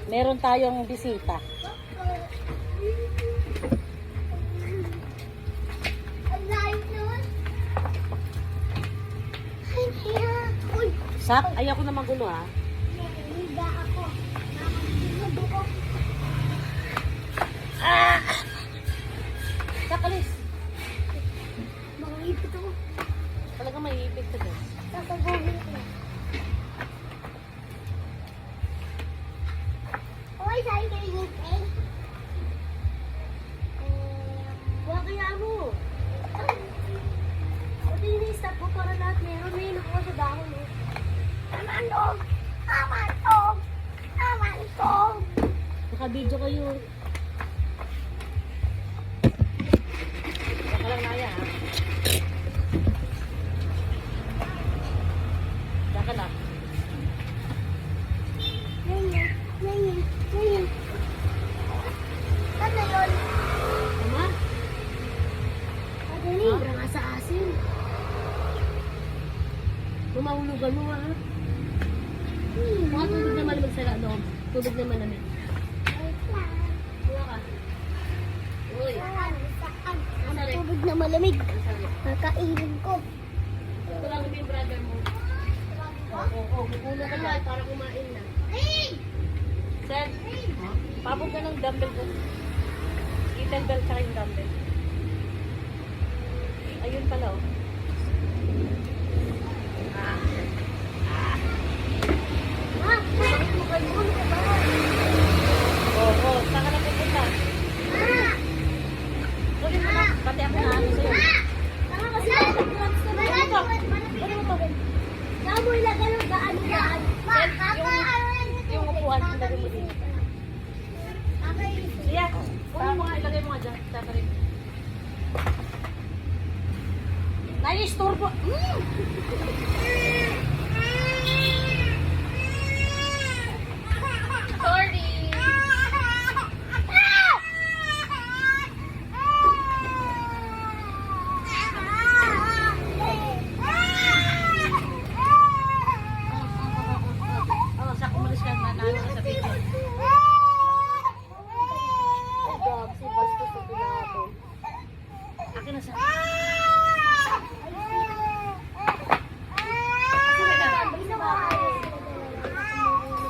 Meron tayong bisita. Sak, ayaw ko na magulo ha. Sak, alis. Makahipit ako. Talaga may ipit ka dyan. Sasaguhin ko. Okay, saan kayo ngipin? Huwag kaya mo. Pati ini-stop ko para lahat meron. May nakuha sa dahon eh. Amandog! Amandog! Amandog! Naka-video kayo. Baka lang naya ha. Baka lang. Ganyan, ganyan, ganyan. Ano yun? Tama? Ano yun? Sobrang asa-asin. Lumahulugan mo ha. Mga tubig na malamig sa loob. Tubig na malamig. Wait lang. Kuha ka. Uy. Saan? Ang tubig na malamig. Kakainin ko. Ito lang yung brother mo. Oo, kukulo ka dyan para kumain na. Sir, pabog ka ng dumbbell ko. Kettlebell tsaka yung dumbbell. Ayun pala oh. Ma, bakit mo kayo mo? Oo, saan ka na pupunta? Kunin mo na, pati ako na ano sa'yo. Tama kasi nag-clubs ka na yan. Ano mo to? Saan mo ilagay ng daan-daan? Yung upuan, ilagay mo din. Siya, kunin mo nga, ilagay mo nga dyan. Saka rin. Nai-istorbo. Sorry. Oh, sa kumalis ka na nalo ka sa video. Dog, si Basta sa pinapon. Akin na siya.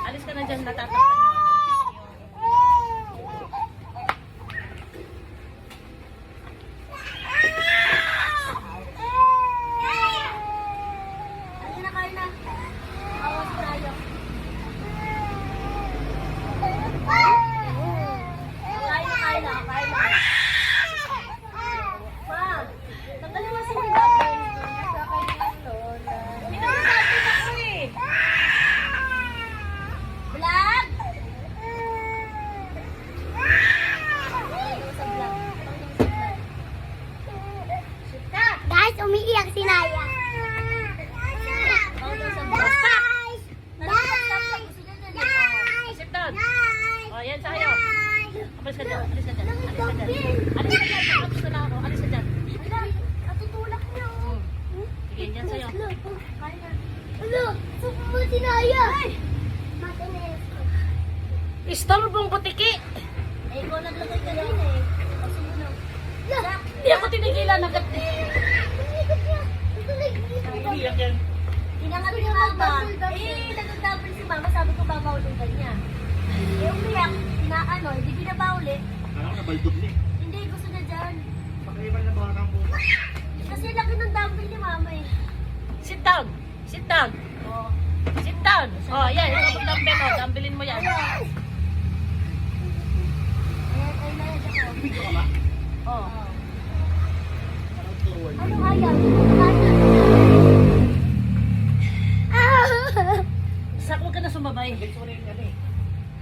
Alis ka na dyan, natatakpan yung ano. Ano na kayo na? Awas tayo. Kain na. Ma, tanggalin mo si Daphne. Sa kanyang lola. Pinag-usapan ako eh. Vlog! Guys, umiiyak si Naya. Guys! Sit down. Oh, yan sa'yo. Alis ka dyan, alis ka dyan. Alis ka dyan. Alis ka dyan, tapos na lang ako. Alis ka dyan. Natutulak niyo. Sige, yan sa'yo. Ano? Supo mo si Naya. Matinis. Istorbong butiki. Eh, ikaw naglagay ka din eh. Kasi yun ang... Hindi ako tinigilan agad. Iyak yan. Tinangat ni Mama. Nagagdabal si Mama. Sabi ko babawalin ka niya. Eh, umiyak. Hindi binabawali. Alam ko nabaldog niya. Hindi, gusto na dyan. Pakaiba na ba ang buka? Kasi laki ng dumbbell ni Mama eh. Sit down. Sit down. Oh. Sit down. Oh, yan. Ito ang dumbbell. Oh, dumbbellin mo yan. Ayan, ay nalagyan ko. Bigyan ka ba? Oh. Parang turuan. Ano kaya? Sak, huwag ka na sumabay. Gusto ko rin yan eh.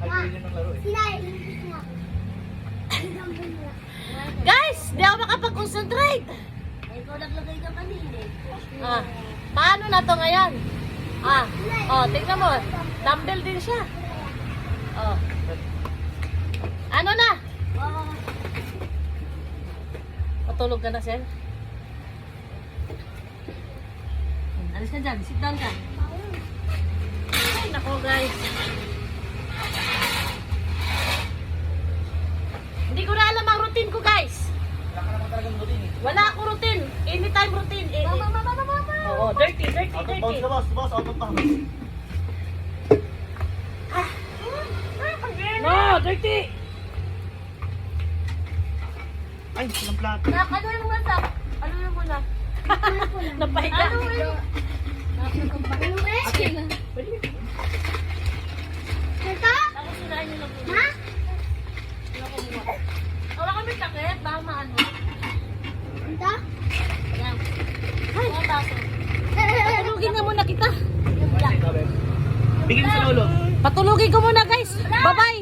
Halpin yun ng laro eh. Sinay, hindi ko nga. Guys, di ako makapag-concentrate. Eh, ikaw naglagay ka kanina eh. Ah, paano na to ngayon? Ah, oh, tingnan mo. Dumbbell din siya. Oh. Ano na? Oh. Matulog ka na, sir? Alis ka dyan. Sit down ka. Ay, nako guys. Boss na boss, boss, out of bounds. No, dirty! Ay, walang plato. Ano yung masa? Ano yung muna? Napahiga. Ano yung... Ako sinain nyo lang muna. Ano ko muna? Wala kami sakit, baka maano. Yan. Mga baso. Patulugin na muna kita. Yung black. Bigyan mo sa lolo. Patulugin ko muna guys. Bye-bye.